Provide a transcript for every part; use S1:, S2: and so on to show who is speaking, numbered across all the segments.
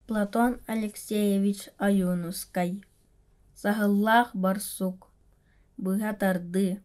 S1: Платон Алексеевич Аюнускай. Сахыллах барсук. Быха тарды.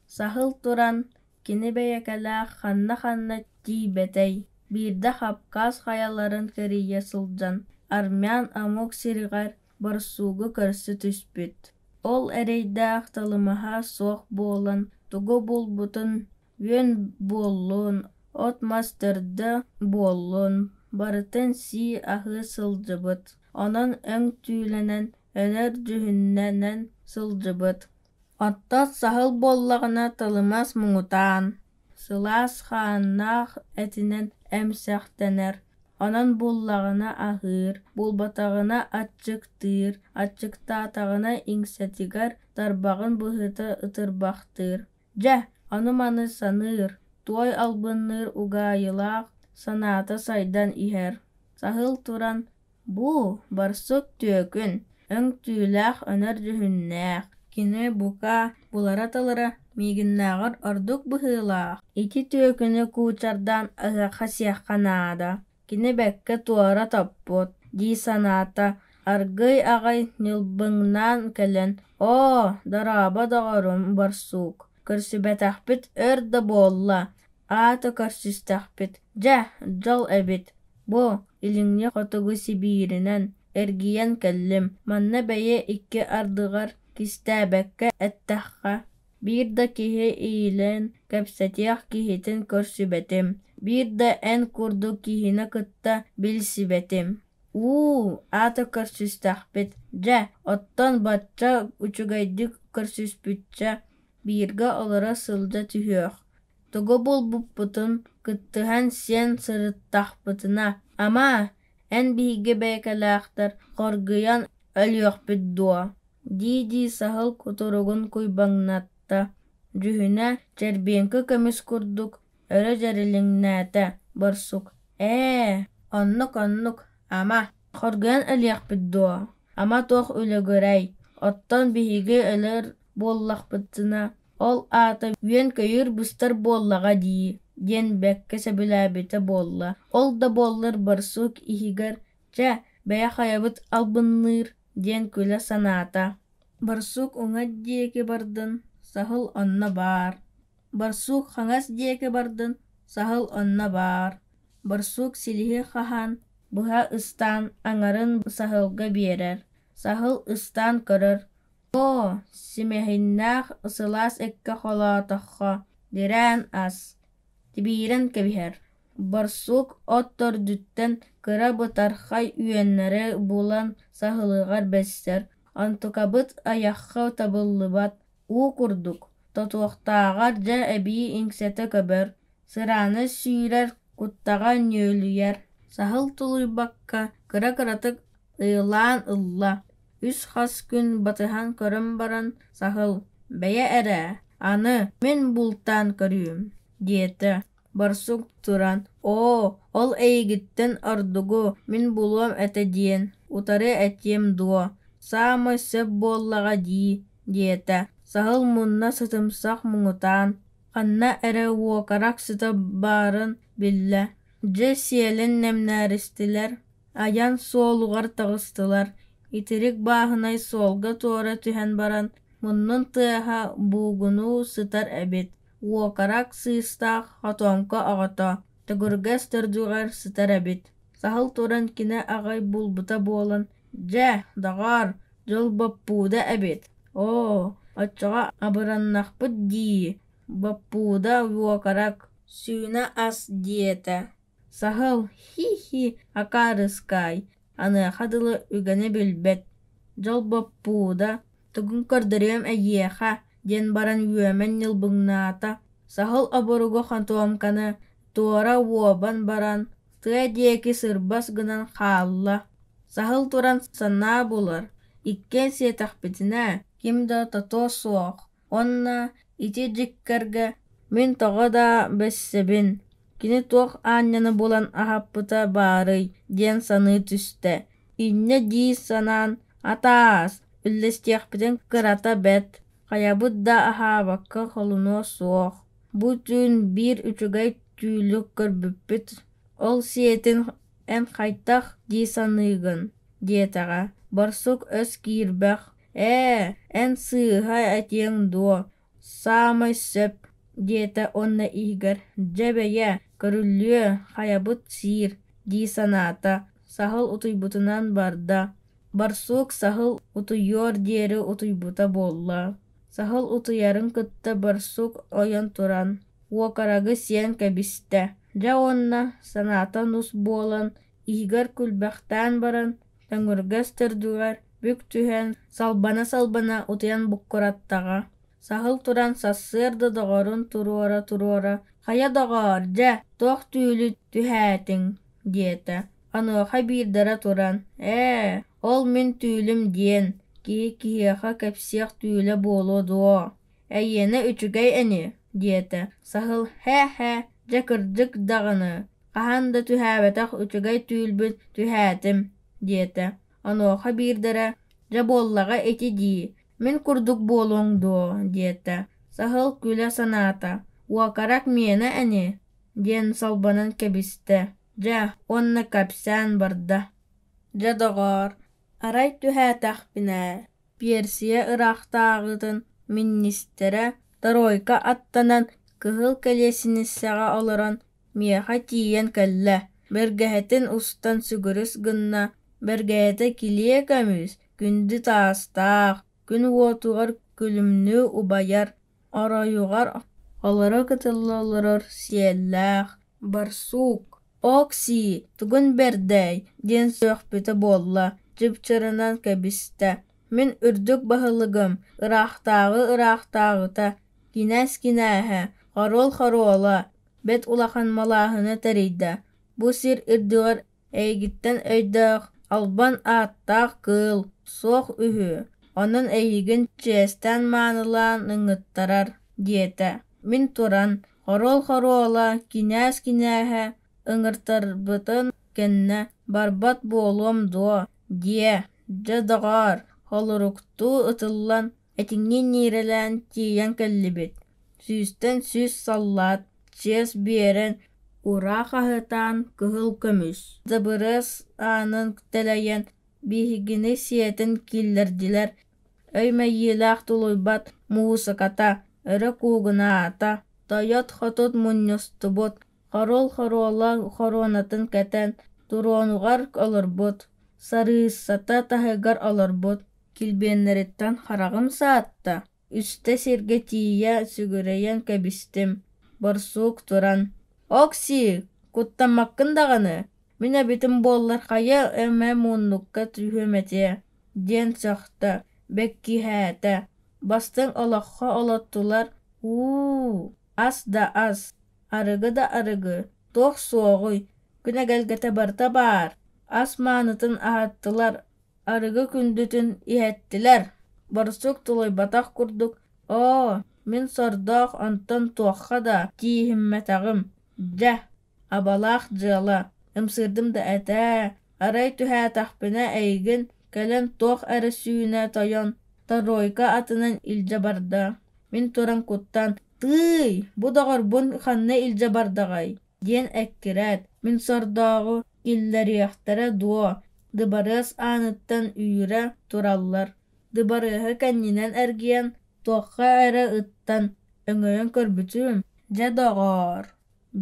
S1: Сахыл туран кини бэйэкэлээх ханна тиибэтэй. Биирдэ хапкаас хаяларын кэрийэ сылдьан. Армян амук сиригар барсуугу көрсү түспүт. Ол эрейдээх талымаха суох буолан, тугу булбутун үөн буоллуун, от мастырды буоллуун, барытын сии ахы сылдьыбыт. Онон өң түүлэнэн, өнөр жүһүннэнэн сылдьыбыт. Оттот сахыл буоллаҕына талымас муҥутаан. Сылаас хааннаах этинэн эмсэхтэнэр. Онон буллаҕына аһыыр, булбатаҕына аччыктыыр, аччыктаатаҕына иҥсэтигэр тарбаҕын быһыта ытырбахтыыр. Дьэ, ону-маны саныыр, туой албынныыр угаайылаах санаата сайдан иһэр. Сахыл туран: «Бу, барсук түөкүн, өң түүлээх өнөр жүһүннээх, кини бука булара-талара миигиннээҕэр ордук быһыылаах». Ити түөкүнү куучардаан ыһыахха сиэхханаада. Кини бэккэ туора топпут, дии санаата, аргый аҕай ньылбыҥнаан кэлэн: «Оо, дарааба доҕорум барсук, көрсүбэтэхпит өр да буолла, аата көрсүстэхпит, дьэ, дьол эбит. Бу, илиҥҥи хотугу Сибииринэн эргийэн кэллим, манна бэйэ икки ардыгар кистээбэккэ эттэххэ. Биир да киһи иилэн кэпсэтиэх киһитин көрсүбэтим, биир да эн курдук киһини кытта билсибэтим. Аата көрсүстэхпит, дьэ, оттон бачча учугайдык көрсүспүтчэ, бииргэ олоро сылдьа түһүөх. Тугу булбуппутун кыттыһан сиэн сырыттахпытына, ама эн биһиги бэйэкэлээхтэр хоргуйан өлүөхпүт дуо. Дии сахыл кутуругун куйбаҥнатта, жүһүнэ чэрбиэҥкэ көмүс курдук өрө дьэрилиҥнээтэ барсук: оннук, ама, хоргуйан өлүөхпүт дуо, ама туох үлөгүрэй, оттон биһиги өлөр буоллахпытына, ол аата үөн көйүр быстар буоллаҕа дии, диэн бэккэ сөбүлээбитэ буолла. Ол да буоллар барсук иһигэр: «Дьэ, бэйэ хайабыт албынныыр» диэн күлэ санаата. Барсук уҥа диэки бардын, сахыл онно баар. Барсук хаҥас диэки бардын, сахыл онно баар. Барсук силиһи хаһан, быһа ыстаан аҥарын сахылга биэрэр. Сахыл ыстаан көрөр: симэһиннээх ысылаас экkä холоотоххо, дирээн ас, тибиирэн кэбиһэр. Барсук от төрдүттэн кыра бытархай үөннэри булан сахылыгар бэссэр, онтукабыт айахха табыллыбат курдук, тотуохтааҕар дьэ эбии иҥсэтэ көбөр, сырааны сүүрэр, куттаҕа ньөөлүйэр. Сахыл тулуйбакка кыра кыратык ыылаан ылла. Үс хас күн батыһан көрөн баран сахыл: «Бэйэ эрэ, аны мин бултаан көрүүм» диэтэ. Барсук туран: «Ол эйигиттэн ордугу мин булуом этэ диэн, утары этиэм дуо, саамай сөп буоллаҕа дии» диэтэ. Сахыл мунна сытымсах муҥутаан, ханна эрэ уокарах сыта баарын биллэ. Дьэ сиэлин нэмнээристилэр, аян суолугар таҕыстылар. Итирик бааһынай суолга туора түһэн баран, муннун тыаһа буугунуу сытар эбит. Уокарак сыыстаах хотуомко оҕото, төгүргэс төрдүҕэр сытар эбит. Сахыл туран кини аҕай булбута буолан: «Дьэ, доҕор, дьол баппууда эбит. Оччоҕо абыраннахпыт дии, баппууда уокарак, сүүнэ ас» диэтэ. Сахыл: «Хи, акаарыскай, аныаха дылы үгэнэ билбэт, дьол баппууда, тугун көрдөрүөм эйиэхэ» диэн баран үөмэн ньылбыҥнаата. Сахыл оборугу хотуомканы туора уобан баран, тыа диэки сырбас гынан хаалла. Сахыл туран саннаа булар, иккен сиэтэхпитинэ ким да тотуо суох, онна ити дьиккэргэ мин тоҕо да бэссэбин, кини туох аанньаны булан аһаппыта баарый диэн саныы түстэ. Иннэ дии санаан: «Атаас, үллэстиэхпитин кырата бэт, хаябыт да аһаабакка холунуо суох». Бу түүн биир үчүгэй түүлүк көрбүппүт. Ол сиэтин эн хайтах дисаныгын диетаға. Барсук өс киирбэх. Эн сыыха этиең дуо. Самай сөп диета онна игер. Жебея көрүллүө хаябыт сир дисаната. Сахыл утуйбутунан барда. Барсук сахыл утуйор диэри утуйбута болла. Сахыл утуярын кытта барсук ойон туран. Уокарагы сиэн кэбисте. Жа онна саната нус болан, игер күлбэхтään баран, таңыргас тырдугар, бүк түһэн, салбана утуян буккураттаға. Сахыл туран сассырды доғорун туруора. Хая доғор, жа, тоқ түүлү түһэтиң, диэtä. Аныоха биирдара туран. Ол мин түүлүм диэн, киһи-киһиэха кэпсиэх түүлэ буолуо дуо. Эйэне үчүгэй эни, диэtä. Сахыл хэ, жа кырдьык дағыны. Хаһан да түһээбэтэх үчүгэй түүлбүт түһэтим, диэtä. Аныоха биирдара, жа буоллаҕа эти дии. Мин курдук буолуоҥ дуо, диэtä. Сахыл күлэ санаата. Уокарак миэна эни, диэн салбанан кэбисте. Жа, онна кэпсээн барда. Жа доҕор. Арай түһээтэхпинэ. Персия ырахтааҕытын министере Тройка аттанан кыһыл кэлиэсиниссэҕэ олорон миэхэ тиийэн кэллэ. Бэргэһэтин устан сүгүрүс гынна, бэргэһэтэ килиэ көмүс, күндү таастаах, күн уотугар күлүмнүү убайар, оройугар олоро кытыллы олорор сиэллээх. Барсук, Окси, тугун бердэй, диэн сөөхпүтэ буолла, жыпчырынан кэбисте. Мин үрдүк баһылыгым, ырахтааҕыта, кинээс-кинээһэ, хорол-хорола, бет улахан малааһыны тарыйда. Бу сир ирдыгар эйигиттэн өйдөөх, албан ааттаах кыыл, суох үһү. Онон эйигин чиэстэн маанылаан ыҥыттарар, диэtä. Мин туран, хорол-хорола, кинээс-кинээһэ, ыҥыртарбытын кэннэ барбат буолуом дуо, дие. Дьэ доҕор, холуруктуу ытыллан этиҥҥи ниирэлээн тиийэн кэллибит. Сүүстэн сүүс саллаат, чиэс биэрэн ураах аһытаан кыһыл көмүс. Забырыс аанын тэлэйэн биһигини сиэтин киллэрдилэр. Өймэйиилээх тулуйбат муусаката, өрө куугунаата, тойот хотут мунньустубут, хорол-хорола хоронатын кэтэн, туруонугар олорбут, сарыыссата таһыгар олорбут, килбиэннэриттэн харағым саатта. Үстэ сиргэ тиийэ сүгүрэйэн кэбистим. Барсук туран. Окси, куттаммаккын даҕаны. Мин эбитим буоллар хайа эмэ мууннукка түһүмэтэ. Диэн сөхтө, бэккиһээtä. Бастың олоххо олоттулар. Ас да ас. Арыгы да арыгы. Туох суоҕуй. Күнэгэлгэтэ барта баар. Ас маанытын аһаттылар. Арыгы күндүтүн иһэттилэр. Барсук тулуйбатах курдук. Мин сордоох онтон туохха да тииһиммэтэҕим. Дьэ, абалаах дьыала. Ымсырдым да этэ. Арай түһээтэхпинэ эйигин кэлэн туох эрэ сүүнэ тойон Тройка атынан илдьэ барда. Мин туран куттан. Тый, бу доҕорбун ханна илдьэ бардаҕай, диэн эккирээт. Мин сордоогу иллэриэхтэрэ дуо. Дыбарыас aanыттан үүрэ тураллар. Дыбарыаһы кэннинэн эргиэн туохха эрэ ыттан өҥөйөн көрбүтүм. Дьэ доҕор.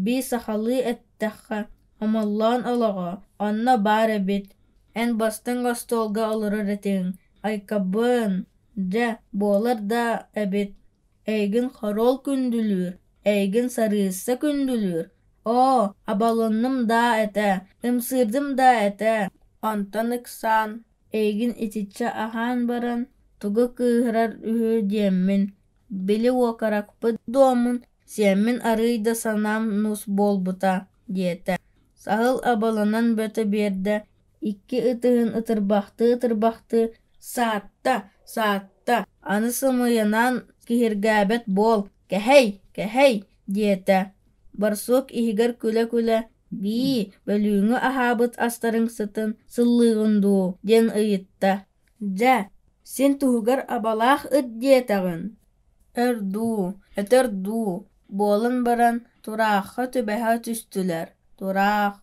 S1: Би сахалыы эттэххэ, омоллоон олоҕо, онно баар эбит. Эн бастың остуолга олорор этиҥ. Айкабын. Дьэ, буолар да эбит. Эйигин хорол күндүлүүр, эйигин сарыысса күндүлүүр. Абалынным да этэ, ымсырдым да этэ. Онтон ыксаан, эйигин итиччэ аһаан баран, тугу кыыһырар үһү диэммин. Били уокаракпыт дуомун, сиэммин арыйда санаам нус буолбута, диэтэ. Сахыл абалынан бөтө биэрдэ, икки ытыһын ытырбахты, саатта, аны сымыйанан киһиргээбэт буол, кэһэй, диэтэ. Барсук иһигэр күлэ-күлэ, bii, bölüğünü ahabıt astarın sıtın, sıllığın duu, den ıyıtta. Ja, sen tuhugar abalağ ıd diyetağın. Öter duu, bolun baran, turağqa tübeha tüstüler. Turağ,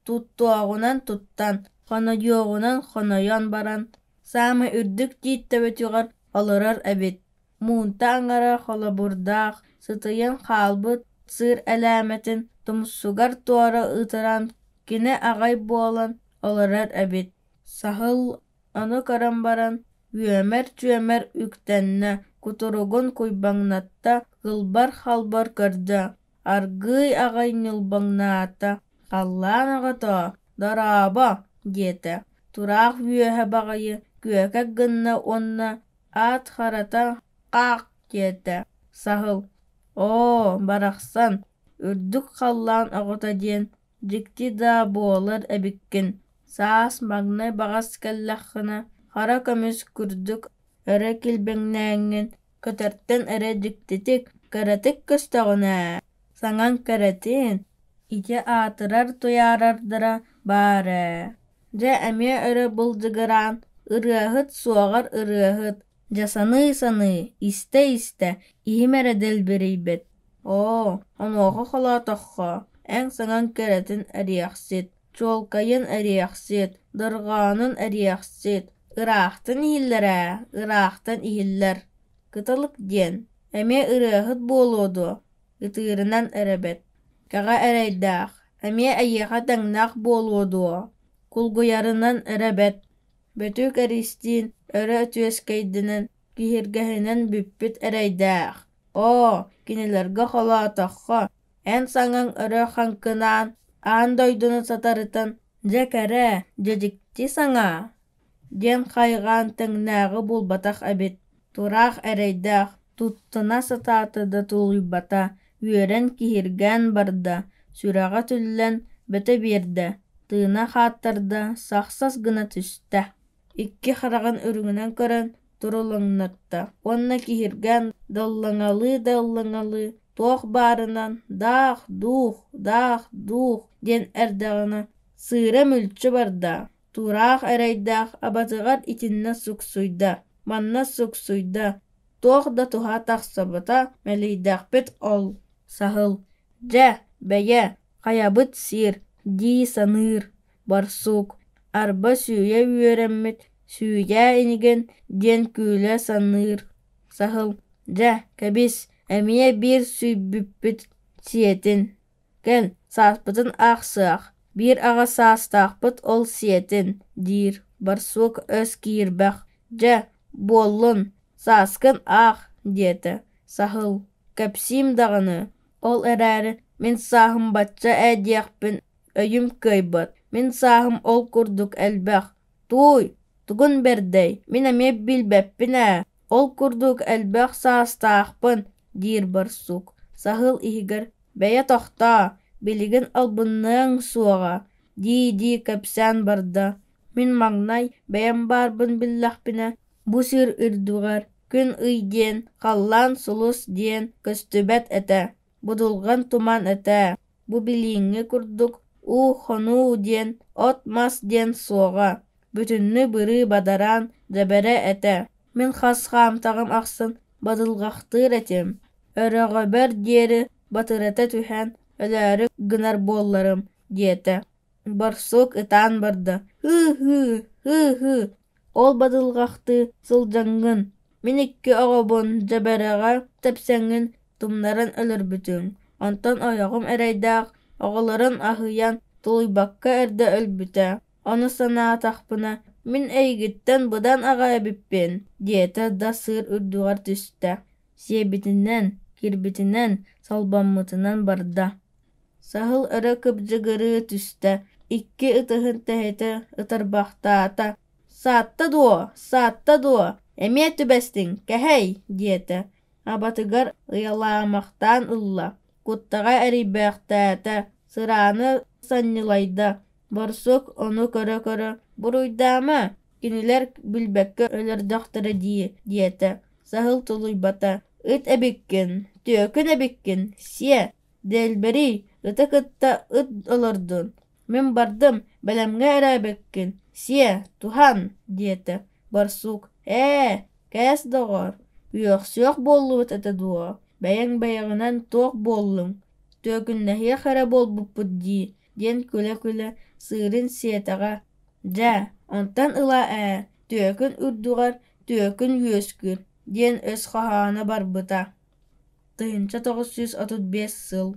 S1: туттуоҕунан туттан, хонойуоҕунан хонойон баран, саама үрдүк тииттэбэтиҕэр олорор эбит. Муунта аҥара холобурдаах, сытыйан хаалбыт сыыр элээмэтин тумуссугар туора ытыран кини аҕай буолан олорор эбит. Саһыл ону көрөн баран, үөмэр-түөмэр үктэннэ, кутуругун куйбаҥнатта гылбар халбар көрдө. Аргыый аҕай ньулбаҥнаата, халлаан оҕото, дораабо диэтэ. Тураах үөһэ баҕайы, күөкэ гынна уонна аат харата хаах диэтэ. Саһыл: «Оо, барахсан, үрдүк халлаан оҕото диэн дьикти да буолар эбиккин. Саас маҥнай баҕас кэллэххина, хара көмүс күрдүк өрө килбэҥнээҥҥин көтөртөн эрэ дьиктитик кэрэтик көстөҕүнэ. Саҥан кэрэтин ити аатырар туйаарардара баарэ. Дьэ эмиэ өрө былдьыгыраан, ырыаһыт суоҕар ырыаһыт, дьэ саныы, истэ, иһим эрэ дэлбирийбэт. Оо, онуоха холоотоххо, эҥ саҥан кэрэтин эриэхсит, чуолкайын эриэхсит, дырҕаанын эриэхсит, ыраахтан иһиллэр. Кыталык диэн, эмиэ ырыаһыт буолуоду, ытыырынан эрэбэт. Каҕа эрэйдээх, эмиэ эйиэхэ таҥнаах буолуодуо, кулгуйарынан эрэбэт. Бөтүүк эристиин өрө өтүөскэйдинэн киһиргэһинэн бүппүт эрэйдээх. Оо, кинилэргэ холоотоххо, эн саҥаң өрө хаҥкынаан, аан дойдуну сатарытан, дьэ кэрэ, дьэ дьикти саҥа диэн хайҕаан тэҥнээҕи булбатах эбит. Тураах эрэйдээх, туттуна сатаатыда тулуйбата, үөрэн киһиргээн барда, сүрэҕэ түллэн бөтө биэрдэ, тыына хааттарда сахсас гына түстэ. Икки хараҕын үрүҥүнэн көрөн турулуҥнатта. Уонна киһиргээн даллаҥалыы, туох баарынан даах, дуух диэн эрдэҕинэ сыыра мүлчү барда. Тураах эрэйдээх абатыгар итиннэ суксуйда, манна суксуйда, туох да туһа тахсыбыта мэлийдэхпит ол. Саһыл: «Дьэ, бэйэ, хайабыт сиир» дии саныыр. Барсук: «Арба сүүйэ үөрэммит, сүүйээ иниген» диэн күүлэ саныыр. Саһыл: «Дьэ, кэбис, эмиэ биир сүүйбүппүт сиэтин. Кэл, сааспытын аахсыах, биир аҕа саастаахпыт ол сиэтин» диир. Барсук өс киирбэх: «Дьэ, буоллун, сааскын аах» диэтэ. Саһыл: «Кэпсиим даҕаны». Ол эрээри: «Мин сааһым бачча диэхпин, өйүм кыайбыт. Мин сааһым ол курдук элбэх. Тугун бердэй, мин эмиэ билбэппин ол курдук элбэх саастаахпын» диир барсук. Саһыл иһигэр: «Бэйэ тохтоо, билигин албынныаҥ суоҕа» дии кэпсээн барда. «Мин маҥнай бэйэм баарбын биллэхпинэ, бу сыыр үрдүҕэр күн ый диэн, халлаан сулус диэн көстүбэт этэ, будулҕан туман этэ, бу билииҥҥи курдук уу-хонуу диэн, от мас диэн суоҕа, бүтүннү бырыы бадараан дьэбэрэ этэ. Мин хас хаамтаҕым ахсын бадылҕахтыыр этим, өрөҕөбөр диэри батырыта түһэн өлөөрү гынар буолларым» диэтэ. Барсук ытаан барда. «Хыы. Ол бадылҕахты сылдьаҥҥын, мин икки оҕобун дьэбэрэҕэ тэпсэҥҥин тумнаран өлөрбүтүҥ. Онтон ойоҕум эрэйдээх, оҕолорун аһыйан тулуйбакка эрдэ өлбүтэ. Ону санаатахпына, мин эйигиттэн быдан аҕа эбиппин» диэтэ да сыыр үрдүҕэр түстэ. Сиэбитинэн, кирбитинэн, салбаммытынан барда. Саһыл өрө кыбдьыгырыы түстэ, икки ытыһын тэһэтэ ытарбахтаата: «Саатта дуо, эмиэ түбэстиҥ, кэһэй» диэтэ. Абатыгар ыйалаамахтаан ылла, куттаҕа эрийбээхтээтэ, сырааны санньылайда. Барсук ону көрө «Буруйдаама, кинилэр билбэккэ өлөрдөхтөрө дии» диэтэ. Саһыл тулуйбата: «Ыт эбиккин, түөкүн эбиккин, сиэ, дэлбэрий, ыта кытта ыт олордун. Мин бардым, бэлэмҥэ эрээбэккин, сиэ, туһан» диэтэ. Барсук: «Кээс доҕор, үөхсүөх буоллубут этэ дуо, бэйэҥ бэйэҕинэн туох буоллуҥ, түөкүннэһиэх эрэ буолбуппут дии» диэн күлэ сыырын сиэтэҕэ: «Дьэ, онтон ыла түөкүн урдугар, түөкүн үөскүр» диэн өс хоһоона барбыта. Тыһынча 935 сыл